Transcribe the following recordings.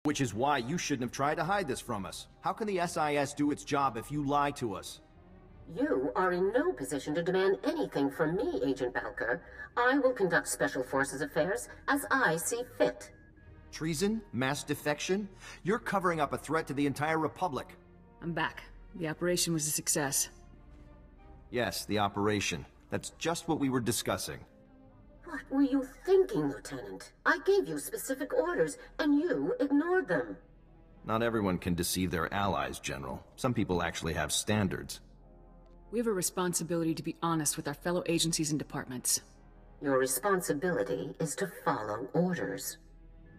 Which is why you shouldn't have tried to hide this from us. How can the SIS do its job if you lie to us? You are in no position to demand anything from me, Agent Balker. I will conduct Special Forces affairs as I see fit. Treason? Mass defection? You're covering up a threat to the entire Republic. I'm back. The operation was a success. Yes, the operation. That's just what we were discussing. What were you thinking, Lieutenant? I gave you specific orders, and you ignored them. Not everyone can deceive their allies, General. Some people actually have standards. We have a responsibility to be honest with our fellow agencies and departments. Your responsibility is to follow orders.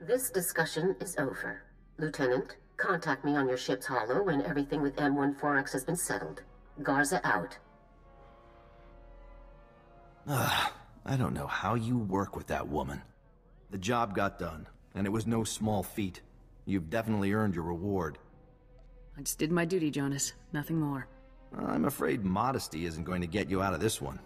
This discussion is over. Lieutenant, contact me on your ship's holo when everything with M14X has been settled. Garza out. I don't know how you work with that woman. The job got done, and it was no small feat. You've definitely earned your reward. I just did my duty, Jonas. Nothing more. I'm afraid modesty isn't going to get you out of this one.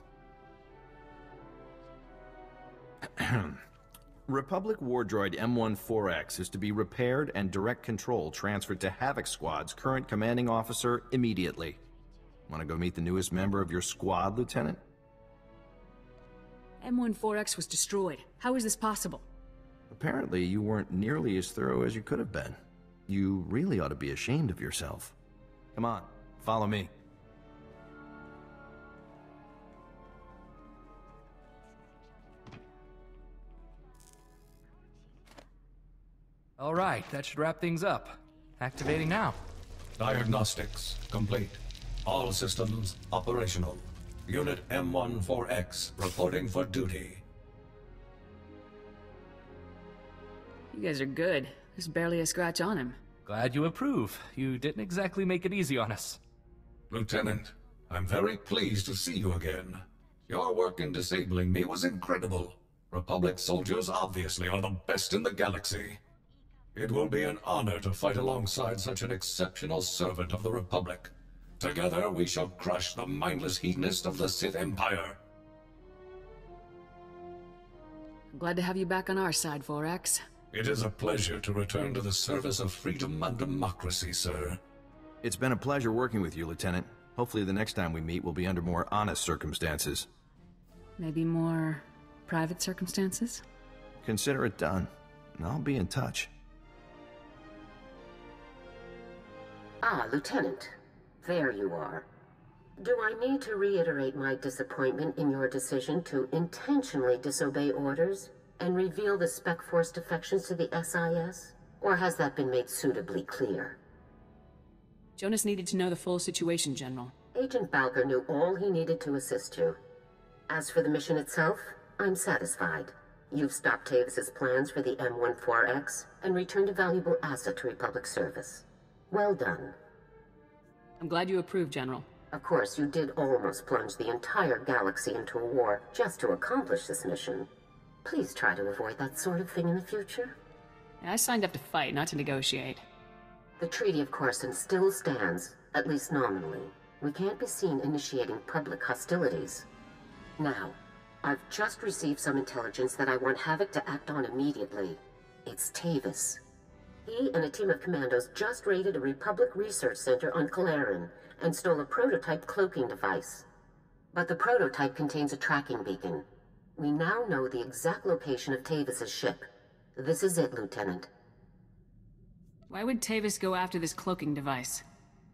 Republic war droid M14X is to be repaired and direct control transferred to Havoc Squad's current commanding officer immediately. Want to go meet the newest member of your squad, Lieutenant? M14X was destroyed. How is this possible? Apparently, you weren't nearly as thorough as you could have been. You really ought to be ashamed of yourself. Come on, follow me. All right, that should wrap things up. Activating now. Diagnostics complete. All systems operational. Unit M14X reporting for duty. You guys are good. There's barely a scratch on him. Glad you approve. You didn't exactly make it easy on us. Lieutenant, I'm very pleased to see you again. Your work in disabling me was incredible. Republic soldiers obviously are the best in the galaxy. It will be an honor to fight alongside such an exceptional servant of the Republic. Together we shall crush the mindless hedonist of the Sith Empire. I'm glad to have you back on our side, 4X. It is a pleasure to return to the service of freedom and democracy, sir. It's been a pleasure working with you, Lieutenant. Hopefully the next time we meet will be under more honest circumstances. Maybe more private circumstances? Consider it done, and I'll be in touch. Ah, Lieutenant. There you are. Do I need to reiterate my disappointment in your decision to intentionally disobey orders and reveal the Spec Force defections to the SIS? Or has that been made suitably clear? Jonas needed to know the full situation, General. Agent Balker knew all he needed to assist you. As for the mission itself, I'm satisfied. You've stopped Tavis's plans for the M14X and returned a valuable asset to Republic service. Well done. I'm glad you approve, General. Of course, you did almost plunge the entire galaxy into a war just to accomplish this mission. Please try to avoid that sort of thing in the future. I signed up to fight, not to negotiate. The Treaty of Corson still stands, at least nominally. We can't be seen initiating public hostilities. Now, I've just received some intelligence that I want Havoc to act on immediately. It's Tavis. He and a team of commandos just raided a Republic research center on Kalaran and stole a prototype cloaking device. But the prototype contains a tracking beacon. We now know the exact location of Tavis's ship. This is it, Lieutenant. Why would Tavis go after this cloaking device?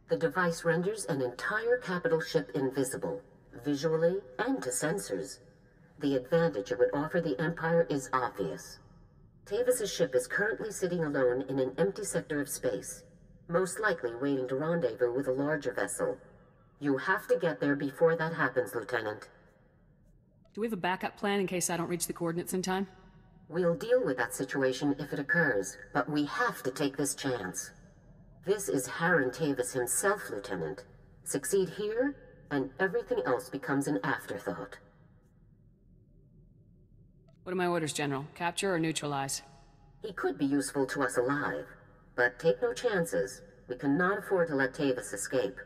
The device renders an entire capital ship invisible, visually and to sensors. The advantage it would offer the Empire is obvious. Tavis's ship is currently sitting alone in an empty sector of space, most likely waiting to rendezvous with a larger vessel. You have to get there before that happens, Lieutenant. Do we have a backup plan in case I don't reach the coordinates in time? We'll deal with that situation if it occurs, but we have to take this chance. This is Harren Tavis himself, Lieutenant. Succeed here, and everything else becomes an afterthought. What are my orders, General? Capture or neutralize? He could be useful to us alive, but take no chances. We cannot afford to let Tavis escape.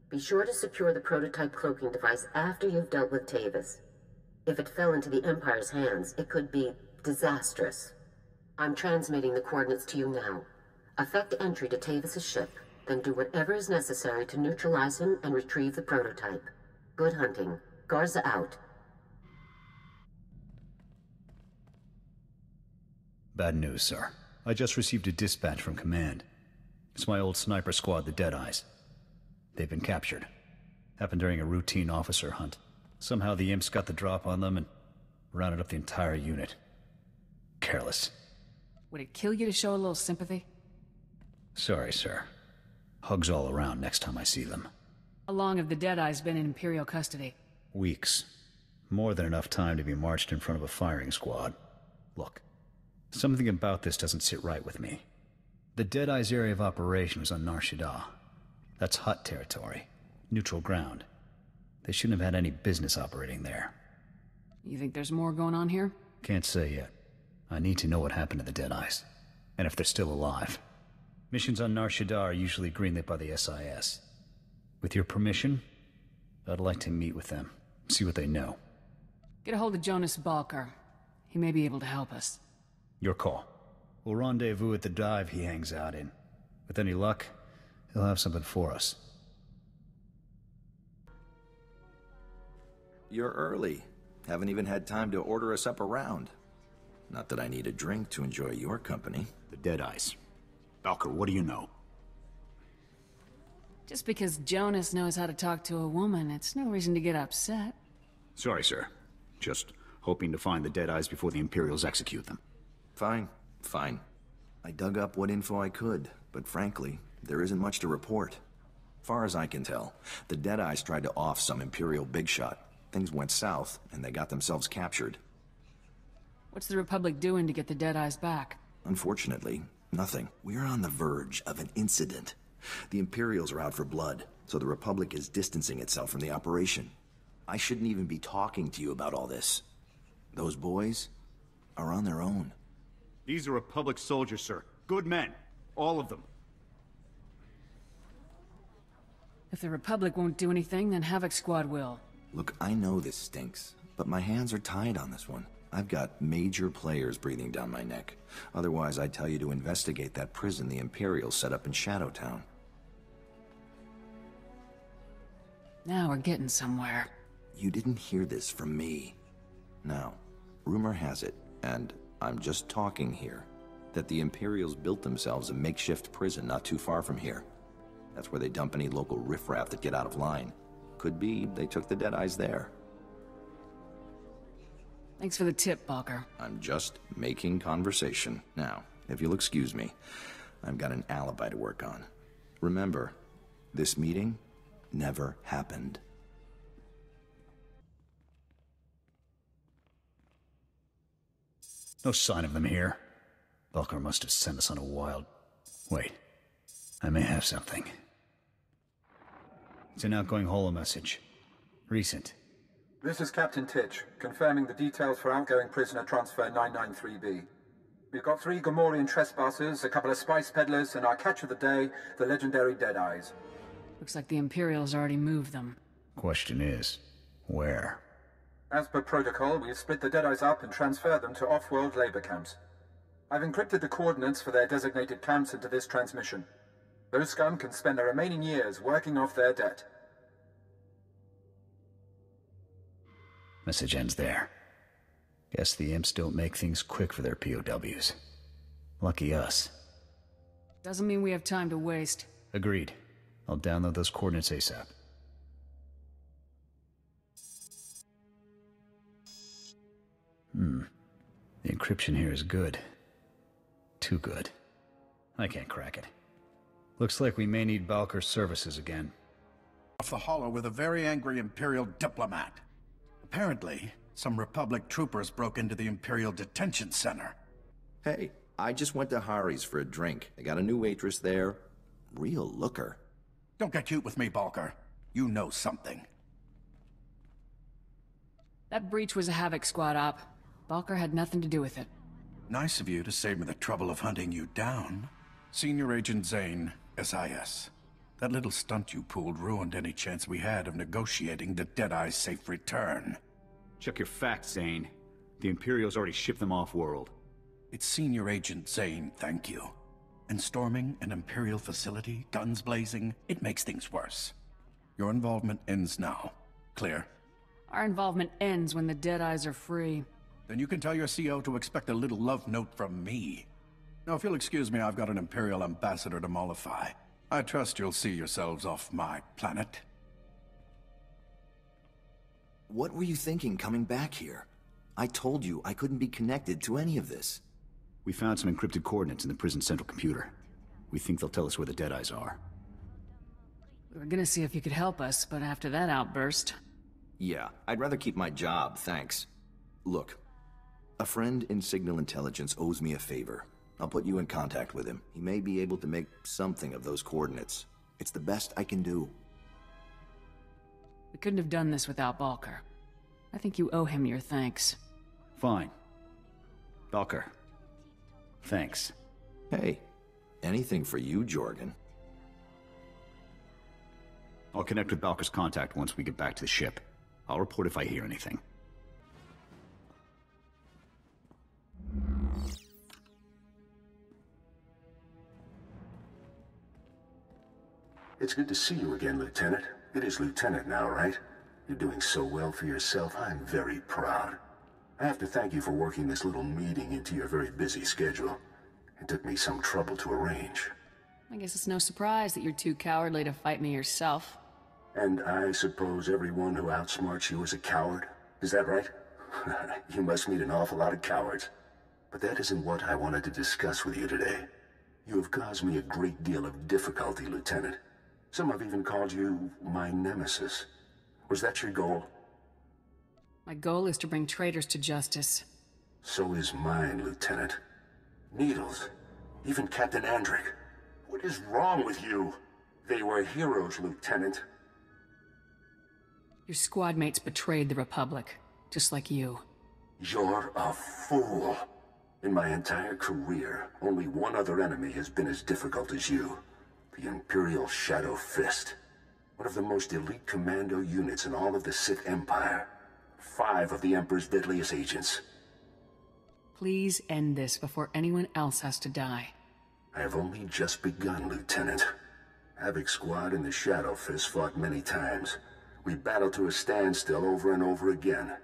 Be sure to secure the prototype cloaking device after you've dealt with Tavis. If it fell into the Empire's hands, it could be disastrous. I'm transmitting the coordinates to you now. Effect entry to Tavis's ship, then do whatever is necessary to neutralize him and retrieve the prototype. Good hunting. Garza out. Bad news, sir. I just received a dispatch from command. It's my old sniper squad, the Deadeyes. They've been captured. Happened during a routine officer hunt. Somehow the imps got the drop on them and rounded up the entire unit. Careless. Would it kill you to show a little sympathy? Sorry, sir. Hugs all around next time I see them. How long have the Deadeyes been in Imperial custody? Weeks. More than enough time to be marched in front of a firing squad. Look, something about this doesn't sit right with me. The Deadeyes' area of operation was on Nar Shaddaa. That's Hutt territory. Neutral ground. They shouldn't have had any business operating there. You think there's more going on here? Can't say yet. I need to know what happened to the Deadeyes. And if they're still alive. Missions on Nar Shaddaa are usually greenlit by the SIS. With your permission, I'd like to meet with them. See what they know. Get a hold of Jonas Balker. He may be able to help us. Your call. We'll rendezvous at the dive he hangs out in. With any luck, he'll have something for us. You're early. Haven't even had time to order us up a round. Not that I need a drink to enjoy your company. The Deadeyes. Balker, what do you know? Just because Jonas knows how to talk to a woman, it's no reason to get upset. Sorry, sir. Just hoping to find the Deadeyes before the Imperials execute them. Fine. I dug up what info I could, but frankly, there isn't much to report. Far as I can tell, the Deadeyes tried to off some Imperial big shot. Things went south, and they got themselves captured. What's the Republic doing to get the Deadeyes back? Unfortunately, nothing. We're on the verge of an incident. The Imperials are out for blood, so the Republic is distancing itself from the operation. I shouldn't even be talking to you about all this. Those boys are on their own. These are Republic soldiers, sir. Good men. All of them. If the Republic won't do anything, then Havoc Squad will. Look, I know this stinks, but my hands are tied on this one. I've got major players breathing down my neck. Otherwise, I'd tell you to investigate that prison the Imperials set up in Shadowtown. Now we're getting somewhere. You didn't hear this from me. Now, rumor has it, and I'm just talking here, that the Imperials built themselves a makeshift prison not too far from here. That's where they dump any local riffraff that get out of line. Could be they took the Deadeyes there. Thanks for the tip, Balker. I'm just making conversation. Now, if you'll excuse me, I've got an alibi to work on. Remember, this meeting never happened. No sign of them here. Balker must have sent us on a wild... Wait. I may have something. It's an outgoing holo message. Recent. This is Captain Titch, confirming the details for outgoing prisoner transfer 993B. We've got 3 Gamorrean trespassers, a couple of spice peddlers, and our catch of the day, the legendary Deadeyes. Looks like the Imperials already moved them. Question is, where? As per protocol, we've split the Deadeyes up and transferred them to off-world labor camps. I've encrypted the coordinates for their designated camps into this transmission. Those scum can spend their remaining years working off their debt. Message ends there. Guess the imps don't make things quick for their POWs. Lucky us. Doesn't mean we have time to waste. Agreed. I'll download those coordinates ASAP. The encryption here is good. Too good. I can't crack it. Looks like we may need Balker's services again. Off the hollow with a very angry Imperial diplomat. Apparently, some Republic troopers broke into the Imperial Detention Center. Hey, I just went to Hari's for a drink. I got a new waitress there. Real looker. Don't get cute with me, Balker. You know something. That breach was a Havoc Squad op. Balker had nothing to do with it. Nice of you to save me the trouble of hunting you down. Senior Agent Zane, SIS. That little stunt you pulled ruined any chance we had of negotiating the Deadeye's safe return. Check your facts, Zane. The Imperials already shipped them off-world. It's Senior Agent Zane, thank you. And storming an Imperial facility, guns blazing, it makes things worse. Your involvement ends now. Clear? Our involvement ends when the Deadeyes are free. Then you can tell your CO to expect a little love note from me. Now, if you'll excuse me, I've got an Imperial ambassador to mollify. I trust you'll see yourselves off my planet. What were you thinking coming back here? I told you I couldn't be connected to any of this. We found some encrypted coordinates in the prison central computer. We think they'll tell us where the Deadeyes are. We were gonna see if you could help us, but after that outburst... Yeah, I'd rather keep my job, thanks. Look, a friend in Signal Intelligence owes me a favor. I'll put you in contact with him. He may be able to make something of those coordinates. It's the best I can do. We couldn't have done this without Balker. I think you owe him your thanks. Fine. Balker. Thanks. Hey, anything for you, Jorgan. I'll connect with Balker's contact once we get back to the ship. I'll report if I hear anything. It's good to see you again, Lieutenant. It is Lieutenant now, right? You're doing so well for yourself, I'm very proud. I have to thank you for working this little meeting into your very busy schedule. It took me some trouble to arrange. I guess it's no surprise that you're too cowardly to fight me yourself. And I suppose everyone who outsmarts you is a coward? Is that right? You must meet an awful lot of cowards. But that isn't what I wanted to discuss with you today. You have caused me a great deal of difficulty, Lieutenant. Some have even called you my nemesis. Was that your goal? My goal is to bring traitors to justice. So is mine, Lieutenant. Needles. Even Captain Andric. What is wrong with you? They were heroes, Lieutenant. Your squad mates betrayed the Republic, just like you. You're a fool. In my entire career, only one other enemy has been as difficult as you. The Imperial Shadow Fist. One of the most elite commando units in all of the Sith Empire. 5 of the Emperor's deadliest agents. Please end this before anyone else has to die. I have only just begun, Lieutenant. Havoc Squad and the Shadow Fist fought many times. We battled to a standstill over and over again.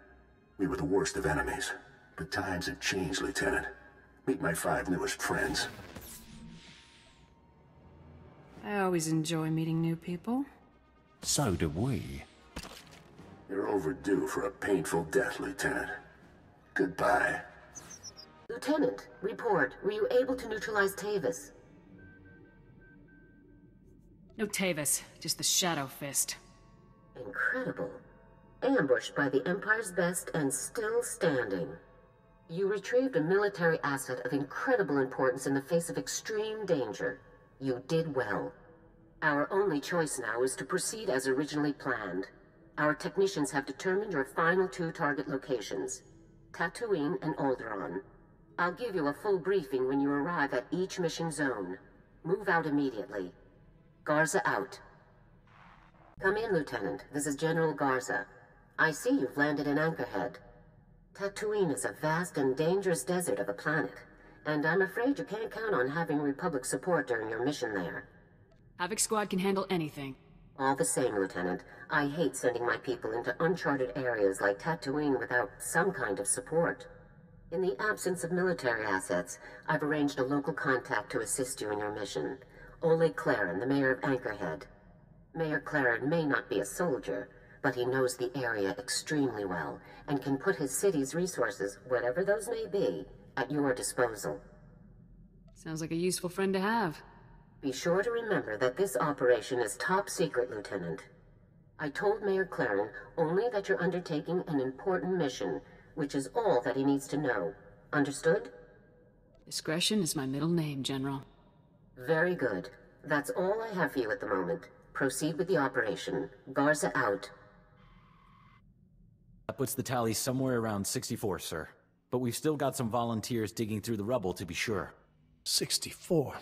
We were the worst of enemies. But times have changed, Lieutenant. Meet my 5 newest friends. I always enjoy meeting new people. So do we. You're overdue for a painful death, Lieutenant. Goodbye. Lieutenant, report. Were you able to neutralize Tavis? No Tavis, just the Shadow Fist. Incredible. Ambushed by the Empire's best and still standing. You retrieved a military asset of incredible importance in the face of extreme danger. You did well. Our only choice now is to proceed as originally planned. Our technicians have determined your final 2 target locations, Tatooine and Alderaan. I'll give you a full briefing when you arrive at each mission zone. Move out immediately. Garza out. Come in, Lieutenant. This is General Garza. I see you've landed in Anchorhead. Tatooine is a vast and dangerous desert of a planet, and I'm afraid you can't count on having Republic support during your mission there. Havoc Squad can handle anything. All the same, Lieutenant, I hate sending my people into uncharted areas like Tatooine without some kind of support. In the absence of military assets, I've arranged a local contact to assist you in your mission. Oleg Claren, the mayor of Anchorhead. Mayor Claren may not be a soldier, but he knows the area extremely well and can put his city's resources, whatever those may be, at your disposal. Sounds like a useful friend to have. Be sure to remember that this operation is top secret, Lieutenant. I told Mayor Claren only that you're undertaking an important mission, which is all that he needs to know. Understood? Discretion is my middle name, General. Very good. That's all I have for you at the moment. Proceed with the operation. Garza out. That puts the tally somewhere around 64, sir. But we've still got some volunteers digging through the rubble to be sure. 64.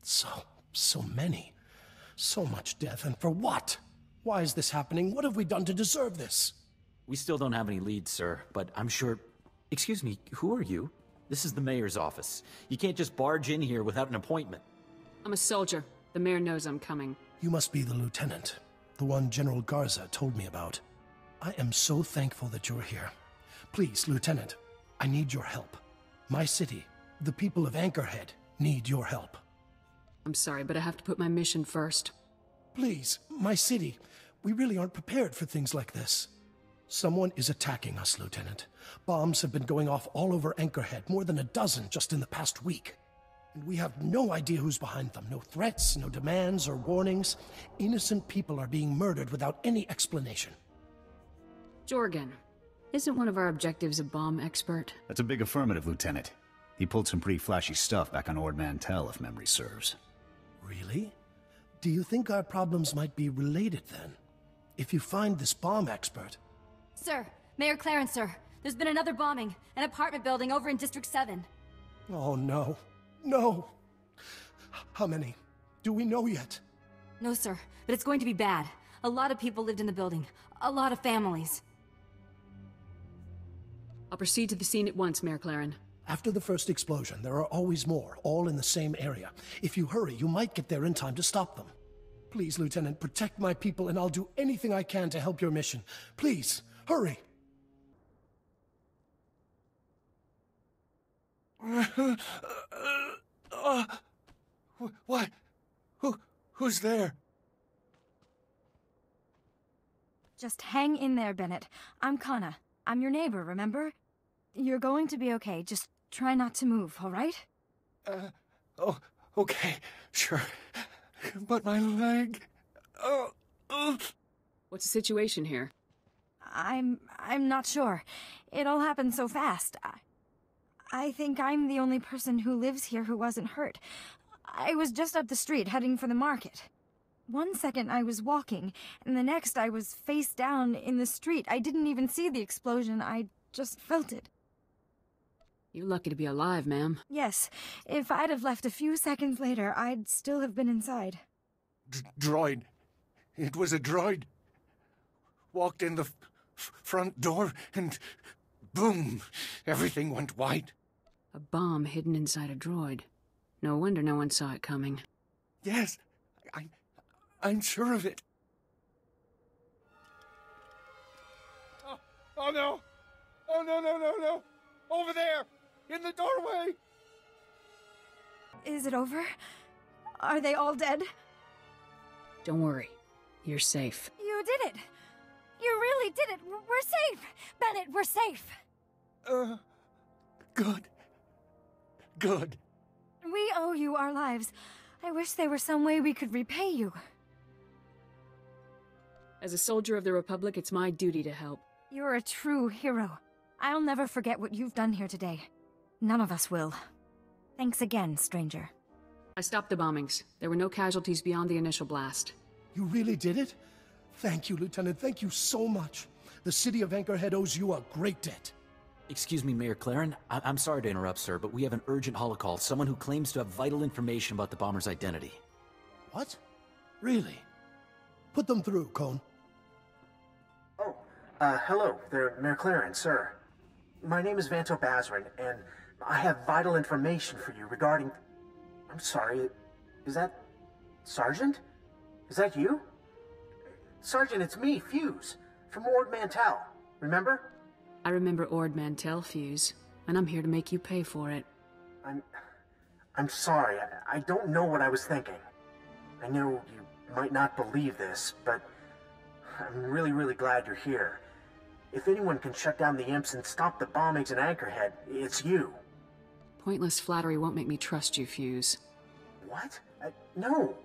So many. So much death, and for what? Why is this happening? What have we done to deserve this? We still don't have any leads, sir, but I'm sure... Excuse me, who are you? This is the mayor's office. You can't just barge in here without an appointment. I'm a soldier. The mayor knows I'm coming. You must be the lieutenant, the one General Garza told me about. I am so thankful that you're here. Please, Lieutenant, I need your help. My city, the people of Anchorhead, need your help. I'm sorry, but I have to put my mission first. Please, my city. We really aren't prepared for things like this. Someone is attacking us, Lieutenant. Bombs have been going off all over Anchorhead, more than a dozen just in the past week. And we have no idea who's behind them. No threats, no demands or warnings. Innocent people are being murdered without any explanation. Jorgan, isn't one of our objectives a bomb expert? That's a big affirmative, Lieutenant. He pulled some pretty flashy stuff back on Ord Mantell, if memory serves. Really? Do you think our problems might be related, then? If you find this bomb expert... Sir, Mayor Clarence, sir. There's been another bombing. An apartment building over in District 7. Oh, no. No! How many? Do we know yet? No, sir, but it's going to be bad. A lot of people lived in the building. A lot of families. I'll proceed to the scene at once, Mayor Claren. After the first explosion, there are always more, all in the same area. If you hurry, you might get there in time to stop them. Please, Lieutenant, protect my people, and I'll do anything I can to help your mission. Please, hurry! What? Who's there? Just hang in there, Bennett. I'm Kana. I'm your neighbor, remember? You're going to be okay. Just try not to move, all right? Oh, okay, sure. But my leg... What's the situation here? I'm not sure. It all happened so fast. I think I'm the only person who lives here who wasn't hurt. I was just up the street heading for the market. One second I was walking, and the next I was face down in the street. I didn't even see the explosion. I just felt it. You're lucky to be alive, ma'am. Yes. If I'd have left a few seconds later, I'd still have been inside. Droid. It was a droid. Walked in the front door, and boom! Everything went white. A bomb hidden inside a droid. No wonder no one saw it coming. Yes, I'm sure of it. Oh no! Oh no! Over there! In the doorway! Is it over? Are they all dead? Don't worry. You're safe. You did it! You really did it! We're safe! Bennett, we're safe! Good. We owe you our lives. I wish there were some way we could repay you. As a soldier of the Republic, it's my duty to help. You're a true hero. I'll never forget what you've done here today. None of us will. Thanks again, stranger. I stopped the bombings. There were no casualties beyond the initial blast. You really did it? Thank you, Lieutenant. Thank you so much. The city of Anchorhead owes you a great debt. Excuse me, Mayor Claren. I'm sorry to interrupt, sir, but we have an urgent holocall. Someone who claims to have vital information about the bomber's identity. What? Really? Put them through, Cone. Hello there, Mayor Claren, sir. My name is Vanto Bazrin, and I have vital information for you regarding... I'm sorry, is that... Sergeant? Is that you? Sergeant, it's me, Fuse, from Ord Mantell. Remember? I remember Ord Mantell, Fuse, and I'm here to make you pay for it. I'm sorry, I don't know what I was thinking. I know you might not believe this, but I'm really glad you're here. If anyone can shut down the imps and stop the bombings in Anchorhead, it's you. Pointless flattery won't make me trust you, Fuse. What? No,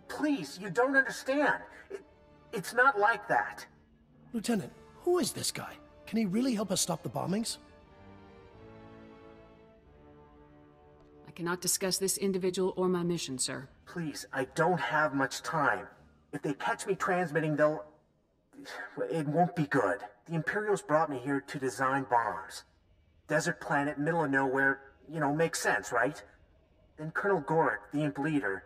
please, you don't understand. It's not like that. Lieutenant, who is this guy? Can he really help us stop the bombings? I cannot discuss this individual or my mission, sir. Please, I don't have much time. If they catch me transmitting, it won't be good. The Imperials brought me here to design bombs. Desert planet, middle of nowhere, makes sense, right? Then Colonel Gorick, the imp leader,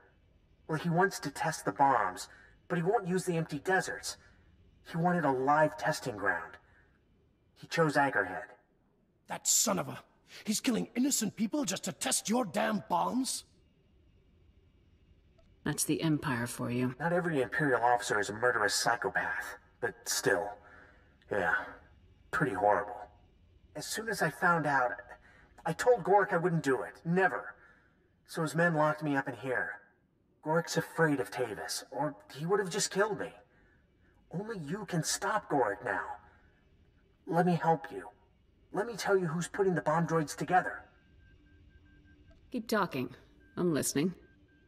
well, he wants to test the bombs, but he won't use the empty deserts. He wanted a live testing ground. He chose Anchorhead. That son of a... He's killing innocent people just to test your damn bombs? That's the Empire for you. Not every Imperial officer is a murderous psychopath, but still, yeah, pretty horrible. As soon as I found out, I told Gorik I wouldn't do it, never. So his men locked me up in here. Gorik's afraid of Tavis, or he would have just killed me. Only you can stop Gorik now. Let me help you. Let me tell you who's putting the bomb droids together. Keep talking. I'm listening.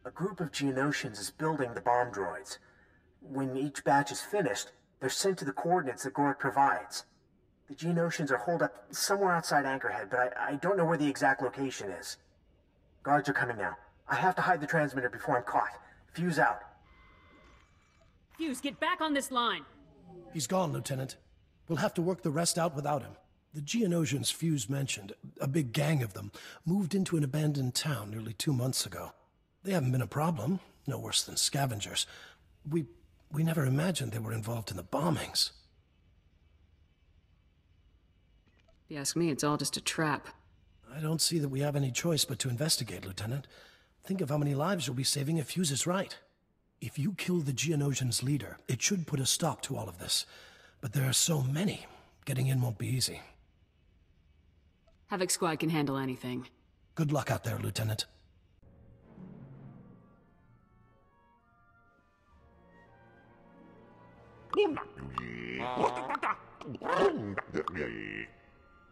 A group of Geonosians is building the bomb droids. When each batch is finished, they're sent to the coordinates that Gorik provides. The Geonosians are holed up somewhere outside Anchorhead, but I don't know where the exact location is. Guards are coming now. I have to hide the transmitter before I'm caught. Fuse out. Fuse, get back on this line! He's gone, Lieutenant. We'll have to work the rest out without him. The Geonosians Fuse mentioned, a big gang of them, moved into an abandoned town nearly 2 months ago. They haven't been a problem, no worse than scavengers. We never imagined they were involved in the bombings. If you ask me, it's all just a trap. I don't see that we have any choice but to investigate, Lieutenant. Think of how many lives you'll be saving if Fuse is right. If you kill the Geonosians' leader, it should put a stop to all of this. But there are so many. Getting in won't be easy. Havoc Squad can handle anything. Good luck out there, Lieutenant.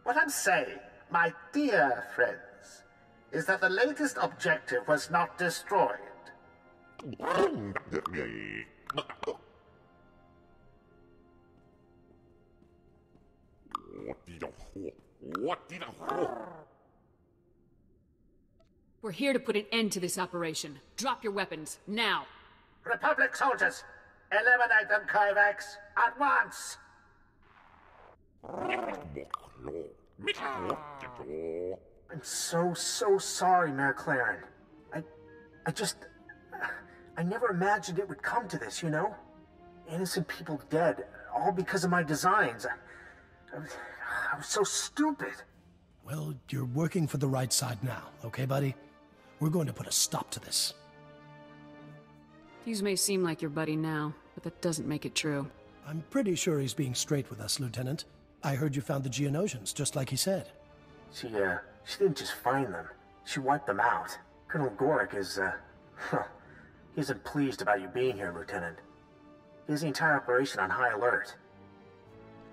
What I'm saying, my dear friends, is that the latest objective was not destroyed. We're here to put an end to this operation. Drop your weapons, now! Republic soldiers, eliminate them, Kovacs, at once! I'm so sorry, Mayor Claren. I never imagined it would come to this, you know? Innocent people dead, all because of my designs. I was so stupid. Well, you're working for the right side now, okay, buddy? We're going to put a stop to this. Fuse may seem like your buddy now, but that doesn't make it true. I'm pretty sure he's being straight with us, Lieutenant. I heard you found the Geonosians, just like he said. She didn't just find them. She wiped them out. Colonel Gorik is, he isn't pleased about you being here, Lieutenant. He has the entire operation on high alert.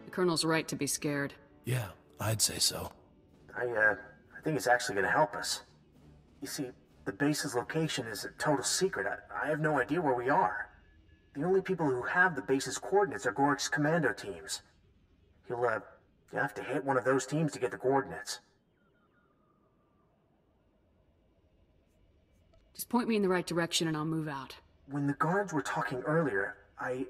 The Colonel's right to be scared. Yeah, I'd say so. I think it's actually going to help us. You see, the base's location is a total secret. I have no idea where we are. The only people who have the base's coordinates are Gorik's commando teams. You'll have to hit one of those teams to get the coordinates. Just point me in the right direction and I'll move out. When the guards were talking earlier, I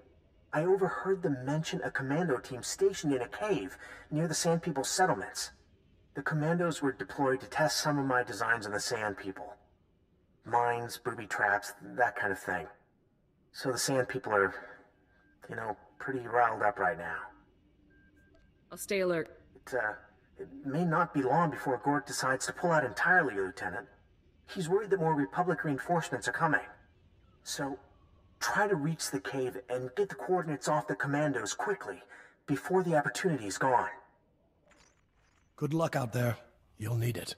overheard them mention a commando team stationed in a cave near the Sand People settlements. The commandos were deployed to test some of my designs on the Sand People. Mines, booby traps, that kind of thing. So the Sand People are, pretty riled up right now. I'll stay alert. It may not be long before Gorik decides to pull out entirely, Lieutenant. He's worried that more Republic reinforcements are coming. So, try to reach the cave and get the coordinates off the commandos quickly, before the opportunity's gone. Good luck out there. You'll need it.